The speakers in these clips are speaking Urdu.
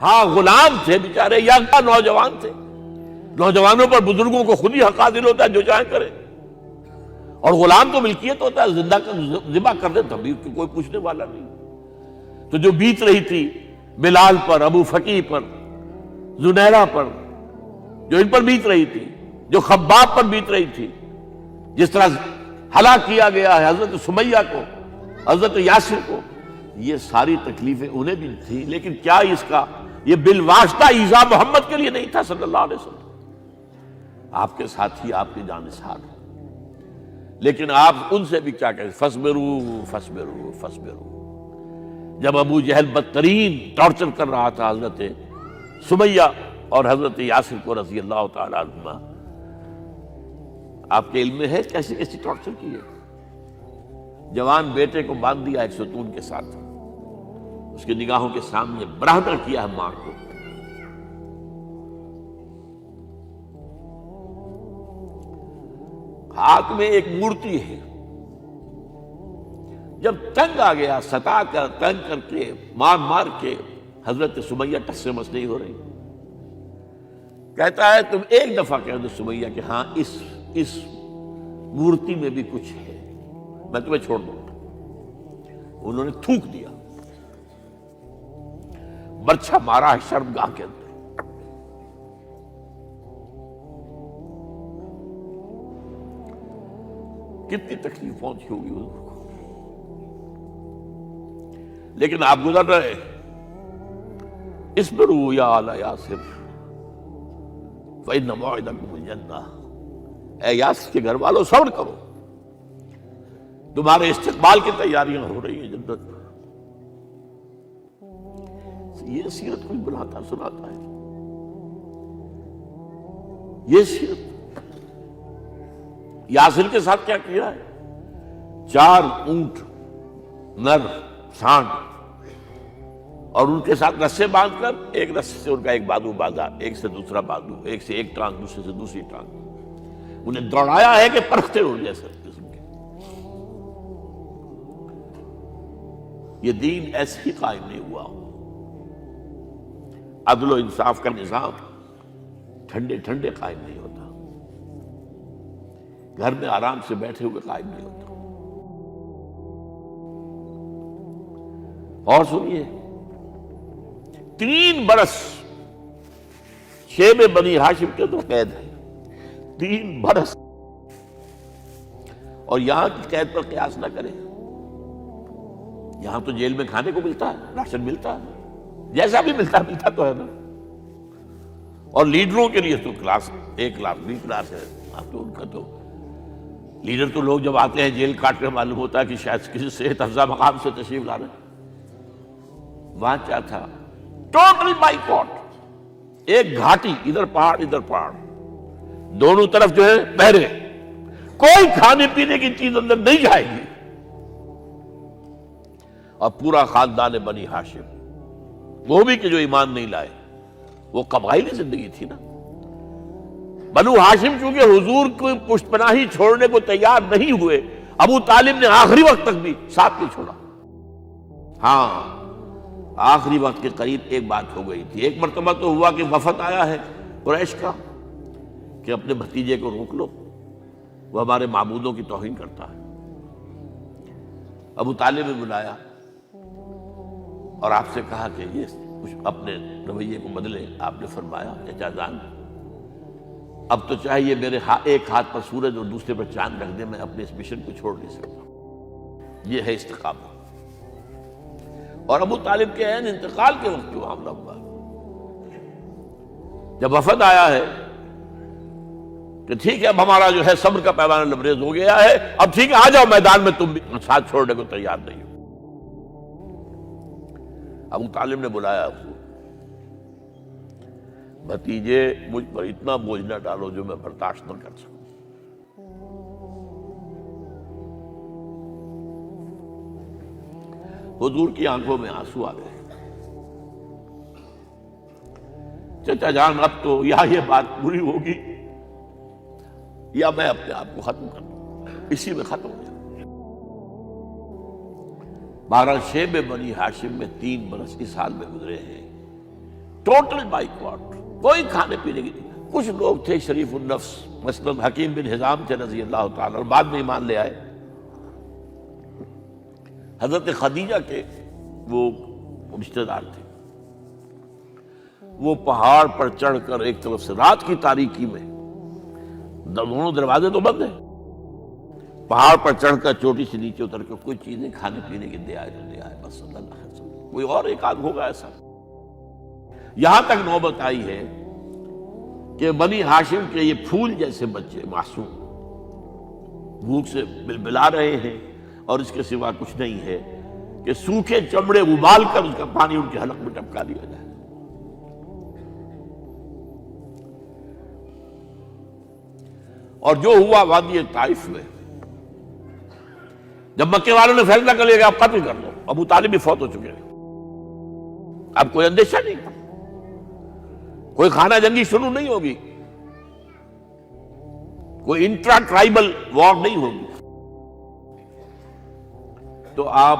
ہاں غلام تھے بیچارے یا نوجوان تھے. نوجوانوں پر بزرگوں کو خود ہی حق حاصل ہوتا ہے جو چاہے کرے. اور غلام تو ملکیت ہوتا ہے, زندہ ذبح کر دے تبھی کوئی پوچھنے والا نہیں. تو جو بیت رہی تھی بلال پر, ابو فقیہ پر, زنیرہ پر, جو ان پر بیت رہی تھی, جو خباب پر بیت رہی تھی, جس طرح ہلاک کیا گیا ہے حضرت سمیہ کو, حضرت یاسر کو, یہ ساری تکلیفیں انہیں بھی تھی. لیکن کیا اس کا یہ بالواسطہ ایذا محمد کے لیے نہیں تھا صلی اللہ علیہ وسلم. آپ کے ساتھی آپ کے جانثار ہیں, لیکن آپ ان سے بھی کیا کہیں, فصبروا فصبروا فصبروا. جب ابو جہل بدترین ٹارچر کر رہا تھا حضرت سمیہ اور حضرت یاسر کو رضی اللہ تعالی عنہما, آپ کے علم میں ہے کیسی کیسی ٹارچر کی ہے. جوان بیٹے کو باندھ دیا ایک ستون کے ساتھ, اس کی نگاہوں کے سامنے برہنہ کیا ہے ماں کو. ہاتھ میں ایک مورتی ہے. جب تنگ آ گیا, ستا کر تنگ کر کے مار مار کے حضرت سمیہ ٹس سے مس نہیں ہو رہی. کہتا ہے تم ایک دفعہ کہہ دو سمیہ کہ ہاں اس مورتی میں بھی کچھ ہے, میں تمہیں چھوڑ دوں گا. انہوں نے تھوک دیا, برچھا مارا ہے شرمگاہ کے اندر. کتنی تکلیف پہنچی ہوگی حضور کو, لیکن آپ گزر رہے. اصبروا یا آل یاسر فإن موعدکم الجنہ. اے یاسر کے گھر والوں صبر کرو, تمہارے استقبال کی تیاریاں ہو رہی ہیں جنت. یہ سیرت کوئی بلاتا سناتا ہے, یہ سیرت. یاسر کے ساتھ کیا کیا ہے, 4 اونٹ نر سانڈ, اور ان کے ساتھ رسے باندھ کر ایک رسے سے ان کا ایک بازو باندھا, ایک سے دوسرا بازو, ایک سے ایک ٹانگ, دوسرے سے دوسری ٹانگ. انہیں دوڑایا ہے کہ پرکھتے اڑ جیسے قسم کے. یہ دین ایسے ہی قائم نہیں ہوا. عدل و انصاف کا نظام ٹھنڈے ٹھنڈے قائم نہیں ہوتا, گھر میں آرام سے بیٹھے ہوئے قائم نہیں ہوتا. اور سنیے, 3 برس شیب بنی ہاشم کے تو قید ہے, 3 برس. اور یہاں کی قید پر قیاس نہ کریں. یہاں تو جیل میں کھانے کو ملتا ہے, راشن ملتا ہے, جیسا بھی ملتا تو ہے نا. اور لیڈروں کے لیے تو class A class B class ہے. اب تو ان کا تو لیڈر تو لوگ جب آتے ہیں جیل کاٹ کر معلوم ہوتا ہے کہ شاید کسی صحت افزا مقام سے تشریف لا رہے ہیں. وہاں کیا تھا, ٹوٹل بائیکاٹ. ایک گھاٹی, ادھر پہاڑ ادھر پہاڑ, دونوں طرف جو ہے پہرے, کوئی کھانے پینے کی چیز اندر نہیں جائے گی. اور پورا خاندان بنی ہاشم, وہ بھی کہ جو ایمان نہیں لائے, وہ قبائلی زندگی تھی نا. بنو ہاشم چونکہ حضور کو پشت پناہی چھوڑنے کو تیار نہیں ہوئے, ابو طالب نے آخری وقت تک بھی ساتھ نہیں چھوڑا. ہاں آخری وقت کے قریب ایک بات ہو گئی تھی. ایک مرتبہ تو ہوا کہ وفد آیا ہے قریش کا کہ اپنے بھتیجے کو روک لو, وہ ہمارے معبودوں کی توہین کرتا ہے. ابو طالب نے بلایا اور آپ سے کہا کہ یہ کچھ اپنے رویے کو بدلے. آپ نے فرمایا چچا جان, اب تو چاہیے میرے ایک ہاتھ پر سورج اور دوسرے پر چاند رکھ دے, میں اپنے اس مشن کو چھوڑ نہیں سکتا. یہ ہے استقامت. اور ابو طالب کے عین انتقال کے وقت جو معاملہ ہوا, جب وفد آیا ہے کہ ٹھیک ہے اب ہمارا جو ہے صبر کا پیمانہ لبریز ہو گیا ہے, اب ٹھیک ہے آ جاؤ میدان میں, تم بھی ساتھ چھوڑنے کو تیار نہیں ہو. ابو طالب نے بلایا, بھتیجے مجھ پر اتنا بوجھ نہ ڈالو جو میں برداشت نہ کر سکوں. حضور کی آنکھوں میں آنسو آ گئے. چچا جان اب تو یا یہ بات پوری ہوگی یا میں اپنے آپ کو ختم کر دوں, اسی میں ختم ہو جائے. بہرحال شیب بنی ہاشم میں 3 برس اس حال میں گزرے ہیں. ٹوٹل بائیکاٹ، کوئی کھانے پینے کی نہیں۔ کچھ لوگ تھے شریف النفس، مثلا حکیم بن حزام تھے رضی اللہ تعالیٰ، اور بعد میں ایمان لے آئے۔ حضرت خدیجہ کے وہ رشتہ دار تھے، وہ پہاڑ پر چڑھ کر ایک طرف سے رات کی تاریکی میں، دونوں دروازے تو بند ہیں، پہاڑ پر چڑھ کر چوٹی سے نیچے اتر کر کوئی چیزیں کھانے پینے کی دے آئے تو دے آئے، بس صلی اللہ علیہ وسلم۔ کوئی اور ایک آدھ ہوگا ایسا۔ یہاں تک نوبت آئی ہے کہ بنی ہاشم کے یہ پھول جیسے بچے معصوم بھوک سے بلبلا رہے ہیں، اور اس کے سوا کچھ نہیں ہے کہ سوکھے چمڑے ابال کر اس کا پانی ان کے حلق میں ٹپکا دیا جائے۔ اور جو ہوا وادی طائف میں، جب مکے والوں نے فیصلہ کر لیا کہ آپ قتل کر دو، ابو طالب بھی فوت ہو چکے ہیں، اب کوئی اندیشہ نہیں، کوئی خانہ جنگی شروع نہیں ہوگی، کوئی انٹرا ٹرائبل وار نہیں ہوگی، تو آپ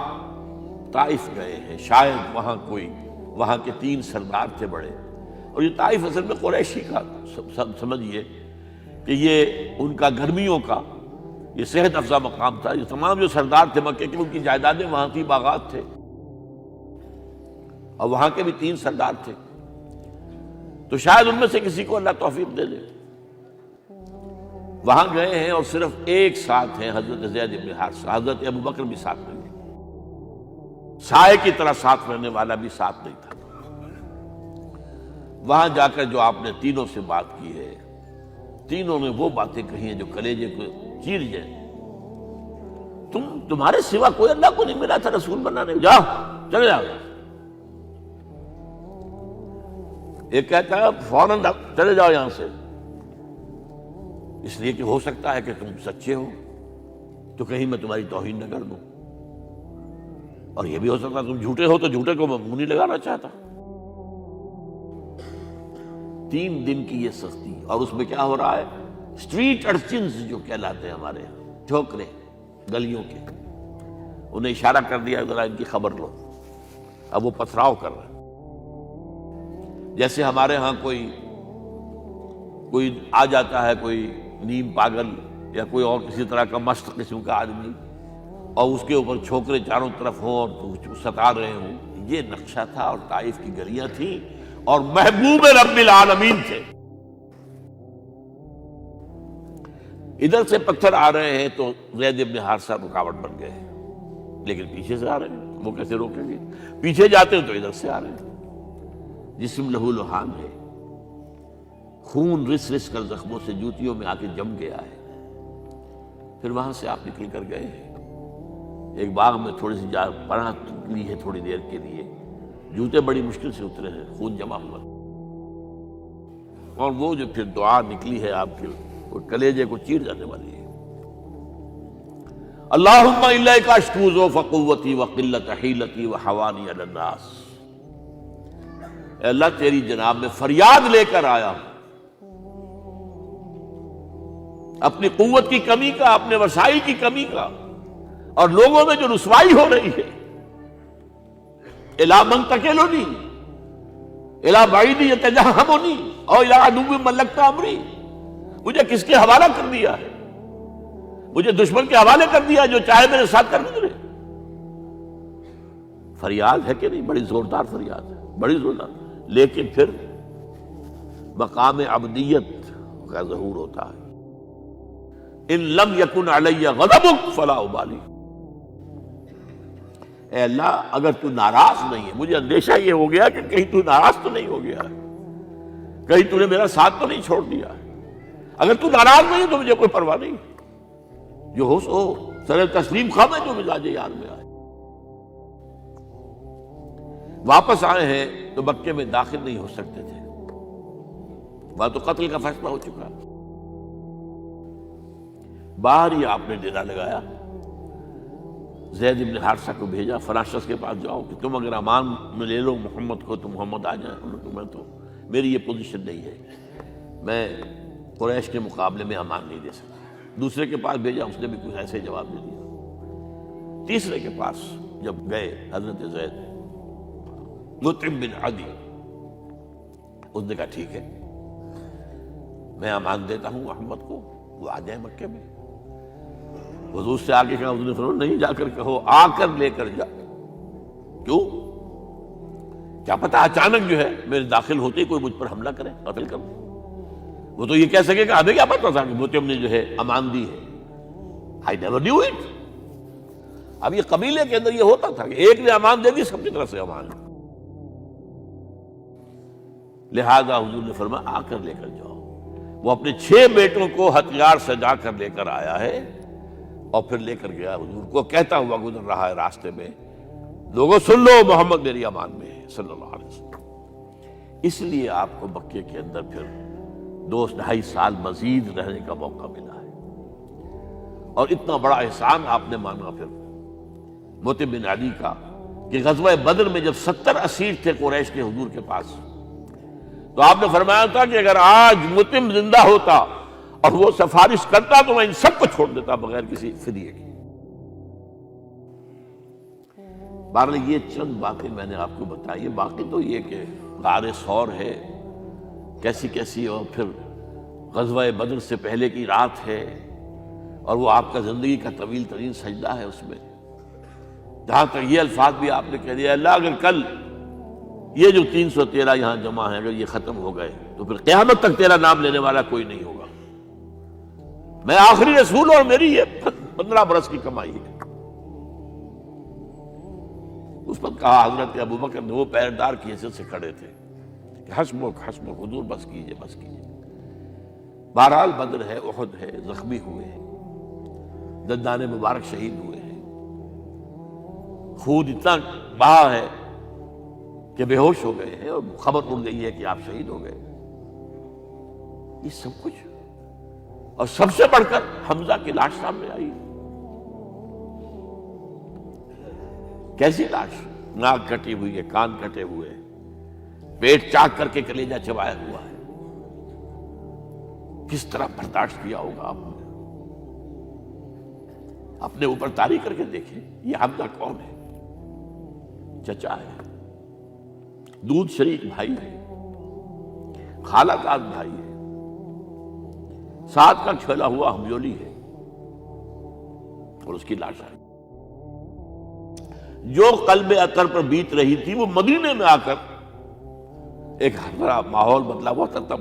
طائف گئے ہیں۔ شاید وہاں کے 3 سردار تھے بڑے، اور یہ طائف اصل میں قریشی کا سمجھیے کہ یہ ان کا گرمیوں کا یہ صحت افزا مقام تھا۔ یہ تمام جو سردار تھے مکے کے، ان کی جائیدادیں وہاں تھی، باغات تھے، اور وہاں کے بھی 3 سردار تھے، تو شاید ان میں سے کسی کو اللہ توفیق دے دے۔ وہاں گئے ہیں اور صرف ایک ساتھ ہیں، حضرت زید بن حارثہ، حضرت ابو بکر بھی ساتھ نہیں، سائے کی طرح ساتھ رہنے والا بھی ساتھ نہیں تھا۔ وہاں جا کر جو آپ نے تینوں سے بات کی ہے، تینوں نے وہ باتیں کہی ہیں جو کلیجے کو چیر جائیں۔ تمہارے سوا کوئی اللہ کو نہیں ملا تھا رسول بنانے، جاؤ چلے جاؤ۔ ایک کہتا ہے فوراً چلے جاؤ یہاں سے، اس لیے کہ ہو سکتا ہے کہ تم سچے ہو تو کہیں میں تمہاری توہین نہ کر دوں، اور یہ بھی ہو سکتا ہے تم جھوٹے ہو تو جھوٹے کو میں منہ نہیں لگانا چاہتا۔ 3 دن کی یہ سختی، اور اس میں کیا ہو رہا ہے، اسٹریٹ ارچنز جو کہلاتے ہیں ہمارے یہاں، ٹھوکرے گلیوں کے، انہیں اشارہ کر دیا ذرا ان کی خبر لو، اب وہ پتھراؤ کر رہے ہیں۔ جیسے ہمارے ہاں کوئی آ جاتا ہے، کوئی نیم پاگل یا کوئی اور کسی طرح کا مست قسم کا آدمی، اور اس کے اوپر چھوکرے چاروں طرف ہوں اور ستا رہے ہوں، یہ نقشہ تھا، اور طائف کی گلیاں تھیں، اور محبوب رب العالمین تھے۔ ادھر سے پتھر آ رہے ہیں تو زید بن حارثہ رکاوٹ بن گئے ہیں، لیکن پیچھے سے آ رہے ہیں، وہ کیسے روکیں گے؟ پیچھے جاتے ہیں تو ادھر سے آ رہے ہیں۔ جسم لہو لہان ہے، خون رس رس کر زخموں سے جوتیوں میں آ کے جم گیا ہے۔ پھر وہاں سے آپ نکل کر گئے ہیں، ایک باغ میں تھوڑی سی پناہ لی ہے تھوڑی دیر کے لیے، جوتے بڑی مشکل سے اترے ہیں، خون جمع ہوا، اور وہ جو پھر دعا نکلی ہے آپ کے، وہ کلیجے کو چیر جانے والی ہے۔ اللہم الیک اشکو ضعف قوتی وقلت حیلتی وحوانی علی الناس، اے اللہ تیری جناب میں فریاد لے کر آیا ہوں، اپنی قوت کی کمی کا، اپنے وسائل کی کمی کا، اور لوگوں میں جو رسوائی ہو رہی ہے، الی من تکلنی الی بعید یتجہمنی او الی عدو ملکت امری، مجھے کس کے حوالہ کر دیا ہے، مجھے دشمن کے حوالے کر دیا جو چاہے میرے ساتھ کر گزرے۔ فریاد ہے کہ نہیں؟ بڑی زوردار فریاد ہے، بڑی زوردار، لیکن پھر مقام عبدیت کا ظہور ہوتا ہے۔ ان لم یکن علی غضبک فلا ابالی، اے اللہ اگر تو ناراض نہیں ہے، مجھے اندیشہ یہ ہو گیا کہ کہیں تو ناراض تو نہیں ہو گیا ہے، کہیں تو نے میرا ساتھ تو نہیں چھوڑ دیا ہے، اگر تو ناراض نہیں ہے تو مجھے کوئی پرواہ نہیں، جو ہو سو سر تسلیم خم ہے جو مزاج یار میں آئے۔ واپس آئے ہیں تو مکے میں داخل نہیں ہو سکتے تھے، وہاں تو قتل کا فیصلہ ہو چکا، باہر ہی آپ نے ڈیرا لگایا، زید بن حارثہ کو بھیجا، فلاں شخص کے پاس جاؤ کہ تم اگر امان میں لے لو محمد کو تو محمد آ جائیں، میں تو میری یہ پوزیشن نہیں ہے، میں قریش کے مقابلے میں امان نہیں دے سکتا۔ دوسرے کے پاس بھیجا، اس نے بھی کچھ ایسے جواب دے دیا۔ تیسرے کے پاس جب گئے حضرت زید، مطعم بن عدی، اس نے کہا ٹھیک ہے، میں امان دیتا ہوں محمد کو، وہ آ جائے مکے میں۔ حضور سے آگے کہا، حضور نے فرمایا نہیں جا کر کہو، آ کر لے کر جا۔ کیوں؟ کیا پتا اچانک جو ہے میرے داخل ہوتے ہی کوئی مجھ پر حملہ کرے، قتل کر دے۔ وہ تو یہ کہہ سکے کہ ہمیں کیا پتا تھا کہ مطعم نے جو ہے امان دی ہے، I never knew it۔ اب یہ قبیلے کے اندر یہ ہوتا تھا کہ ایک نے امان دے دی، سب کی طرف سے امان۔ لہذا حضور نے فرمایا آ کر لے کر جاؤ۔ وہ اپنے 6 بیٹوں کو ہتھیار سجا کر لے کر آیا ہے اور پھر لے کر گیا حضور کو، کہتا ہوا گزر رہا ہے راستے میں، لوگوں سن لو محمد میری امان میں ہے صلی اللہ علیہ وسلم۔ اس لیے آپ کو مکے کے اندر پھر 2-2.5 سال مزید رہنے کا موقع ملا ہے، اور اتنا بڑا احسان آپ نے مانا پھر مطعم بن عدی کا کہ غزوہ بدر میں جب 70 اسیر تھے قریش کے حضور کے پاس، تو آپ نے فرمایا تھا کہ اگر آج مطعم زندہ ہوتا اور وہ سفارش کرتا تو میں ان سب کو چھوڑ دیتا بغیر کسی فدیے کے۔ بہرحال یہ چند باتیں میں نے آپ کو بتائی، باقی تو یہ کہ غار ثور ہے کیسی کیسی، اور پھر غزوہ بدر سے پہلے کی رات ہے، اور وہ آپ کا زندگی کا طویل ترین سجدہ ہے اس میں، جہاں تک یہ الفاظ بھی آپ نے کہہ دیا، اللہ اگر کل یہ جو 313 یہاں جمع ہیں اگر یہ ختم ہو گئے تو پھر قیامت تک تیرا نام لینے والا کوئی نہیں ہوگا، میں آخری رسول اور میری یہ 15 برس کی کمائی ہے۔ اس پر کہا حضرت ابوبکر نے، وہ پہرےدار کی حیثیت سے کھڑے تھے، کہ حسبک حسبک حضور بس کیجئے بس کیجئے۔ بہرحال بدر ہے، احد ہے، زخمی ہوئے ہیں، دندان مبارک شہید ہوئے ہیں، خون اتنا بہا ہے کہ بے ہوش ہو گئے ہیں، اور خبر اڑ گئی ہے کہ آپ شہید ہو گئے۔ یہ سب کچھ، اور سب سے بڑھ کر حمزہ کی لاش سامنے آئی۔ کیسی لاش؟ ناک کٹی ہوئی ہے، کان کٹے ہوئے ہیں، پیٹ چاک کر کے کلیجہ چبایا ہوا ہے۔ کس طرح برداشت کیا ہوگا آپ نے؟ اپنے اوپر تاری کر کے دیکھیں، یہ حمزہ کون ہے؟ چچا ہے، دودھ شریک بھائی ہے، خالہ داد بھائی ہے، ساتھ کا کھیلا ہوا ہمجولی ہے، اور اس کی لاش ہے۔ جو قلب اطہر پر بیت رہی تھی وہ مدینے میں آ کر ایک بڑا ماحول بدلا ہوا تھا، تب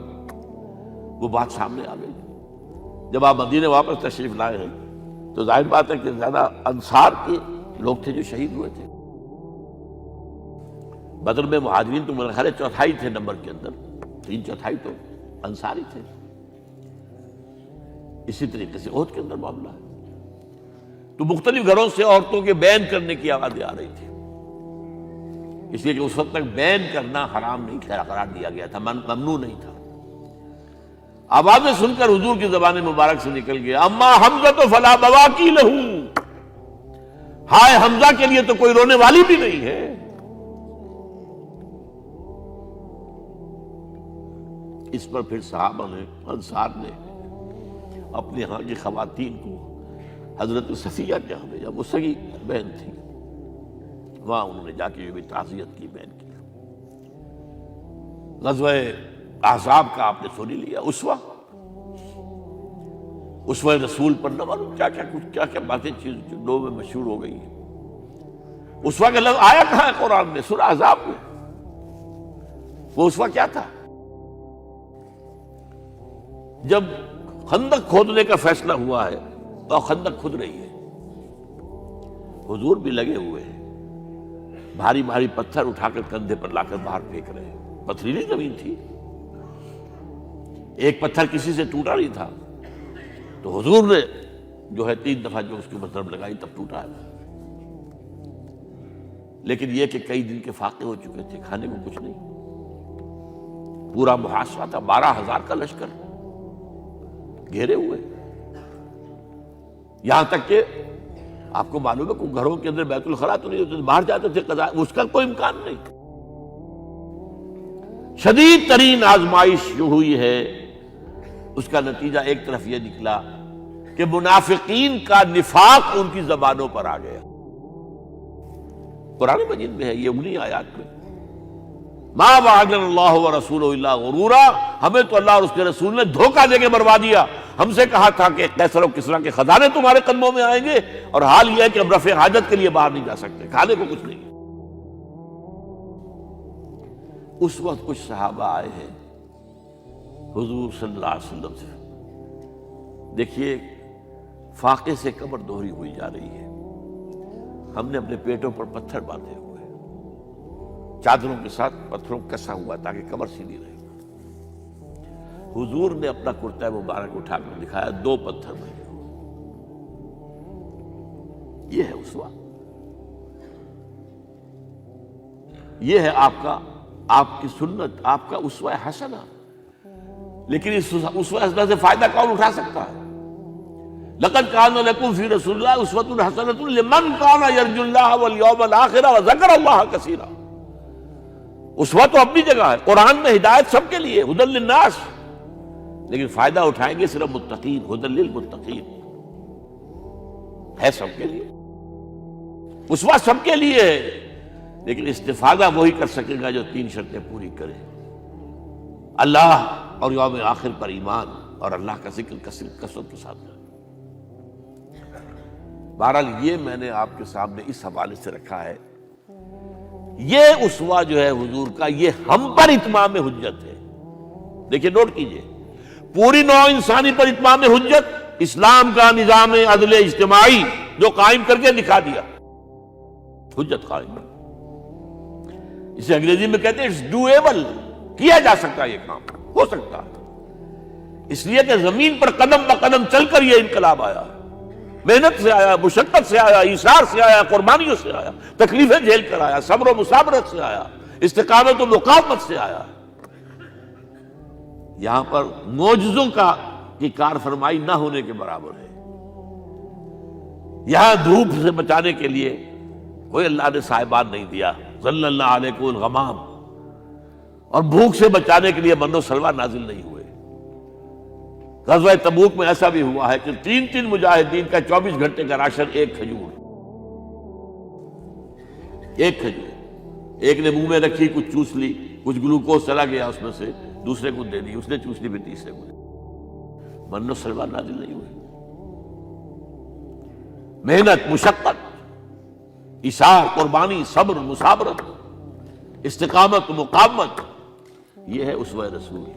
وہ بات سامنے آ گئی۔ جب آپ مدینے واپس تشریف لائے ہیں تو ظاہر بات ہے کہ زیادہ انصار کے لوگ تھے جو شہید ہوئے تھے۔ بدر میں مہاجرین تو میرے خیال ہے 1/4 تھے نمبر کے اندر، 3/4 تو انصاری تھے۔ اسی طریقے سے احد کے اندر معاملہ ہے، تو مختلف گھروں سے عورتوں کے بین کرنے کی آوازیں آ رہی تھی، اس لیے کہ اس وقت تک بین کرنا حرام نہیں تھا، قرار دیا گیا تھا، ممنوع نہیں تھا۔ آوازیں سن کر حضور کی زبان مبارک سے نکل گیا، اما حمزہ تو فلا بواکی لہو، ہائے حمزہ کے لیے تو کوئی رونے والی بھی نہیں ہے۔ اس پر پھر صحابہ نے، انصار نے اپنے ہاں کی خواتین کو حضرت صفیہ کے ہاں بھیجا، وہ سگی بہن تھی، وہاں انہوں نے جا کے یہ بھی تعزیت کی بہن کی۔ غزوہ احزاب کا آپ نے سن لیا، اسوہ رسول پر نہ معلوم کیا کیا باتیں چیز لوگوں میں مشہور ہو گئی ہیں۔ اسوہ کا لفظ آیا کہاں ہے قرآن میں؟ سورہ احزاب میں۔ وہ اسوہ کیا تھا؟ جب خندق کھودنے کا فیصلہ ہوا ہے تو خندق کھود رہی ہے، حضور بھی لگے ہوئے ہیں، بھاری بھاری پتھر اٹھا کر کندھے پر لا کر باہر پھینک رہے ہیں، پتھریلی زمین تھی، ایک پتھر کسی سے ٹوٹا نہیں تھا، تو حضور نے جو ہے 3 دفعہ جو اس کے اوپر ضرب لگائی تب ٹوٹا ہے۔ لیکن یہ کہ کئی دن کے فاقے ہو چکے تھے، کھانے کو کچھ نہیں، پورا محاصرہ تھا، 12,000 کا لشکر گھیرے ہوئے، یہاں تک کہ آپ کو معلوم ہے کہ گھروں کے اندر بیت الخلاء تو نہیں ہوتے، باہر جاتے تھے قضاء، اس کا کوئی امکان نہیں۔ شدید ترین آزمائش جو ہوئی ہے اس کا نتیجہ ایک طرف یہ نکلا کہ منافقین کا نفاق ان کی زبانوں پر آ گیا۔ قرآن مجید میں ہے یہ انہی آیات میں، ما وعدنا اللہ ورسولہ الا غرورا، ہمیں تو اللہ اور اس کے رسول نے دھوکہ دے کے مروا دیا۔ ہم سے کہا تھا کہ قیصر و کسریٰ کے خزانے تمہارے قدموں میں آئیں گے، اور حال یہ ہے کہ اب رفع حاجت کے لیے باہر نہیں جا سکتے، کھانے کو کچھ نہیں۔ اس وقت کچھ صحابہ آئے ہیں حضور صلی اللہ علیہ وسلم سے، دیکھیے فاقے سے کمر دوہری ہوئی جا رہی ہے، ہم نے اپنے پیٹوں پر پتھر باندھے ہوئے، چادروں کے ساتھ پتھروں کسا ہوا تاکہ کمر سیدھی رہے۔ حضور نے اپنا کرتا مبارک اٹھا کر دکھایا، 2 پتھر میں۔ یہ ہے اسوہ، یہ ہے آپ کی سنت، آپ کا اسوہ حسنہ۔ لیکن اس اسوہ حسنہ سے فائدہ کون اٹھا سکتا ہے؟ لقد کان لکم فی رسول اللہ اسوۃ حسنۃ لمن کان یرجو اللہ والیوم الآخر وذکر اللہ کثیرا۔ اسوہ تو اپنی جگہ ہے، قرآن میں ہدایت سب کے لیے، ھدی للناس، لیکن فائدہ اٹھائیں گے صرف متقین، ھدی للمتقین ہے سب کے لیے، اسوہ سب کے لیے ہے، لیکن استفادہ وہی کر سکے گا جو 3 شرطیں پوری کرے: اللہ اور یوم آخر پر ایمان، اور اللہ کا ذکر کثرت کے ساتھ کرے۔ بہرحال یہ میں نے آپ کے سامنے اس حوالے سے رکھا ہے، یہ اسوہ جو ہے حضور کا، یہ ہم پر اتمام حجت ہے۔ دیکھیے نوٹ کیجئے، پوری نوع انسانی پر اتمام حجت، اسلام کا نظام عدل اجتماعی جو قائم کر کے دکھا دیا، حجت قائم۔ اسے انگریزی میں کہتے ہیں اٹس ڈویبل، کیا جا سکتا ہے، یہ کام ہو سکتا ہے، اس لیے کہ زمین پر قدم بہ قدم چل کر یہ انقلاب آیا، محنت سے آیا، مشقت سے آیا، ایثار سے آیا، قربانیوں سے آیا، تکلیفیں جھیل کر آیا، صبر و مصابرت سے آیا، استقامت و مقاومت سے آیا۔ یہاں پر معجزوں کی کار فرمائی نہ ہونے کے برابر ہے۔ یہاں دھوپ سے بچانے کے لیے کوئی اللہ نے صاحبان نہیں دیا، ظل اللہ علیکم الغمام، اور بھوک سے بچانے کے لیے من و سلوہ نازل نہیں ہوئے۔ غزوہ تبوک میں ایسا بھی ہوا ہے کہ 3 مجاہدین کا 24 گھنٹے کا راشن ایک کھجور، ایک نے منہ میں رکھی، کچھ چوس لی، کچھ گلوکوز چلا گیا اس میں سے، دوسرے کو دے دی، اس نے چوس لی، پھر تیسرے کو دے دی۔ من و سلوہ نازل نہیں ہوئے۔ محنت، مشقت، ایثار، قربانی، صبر، مصابرت، استقامت، مقاومت، یہ ہے اسوہ رسول۔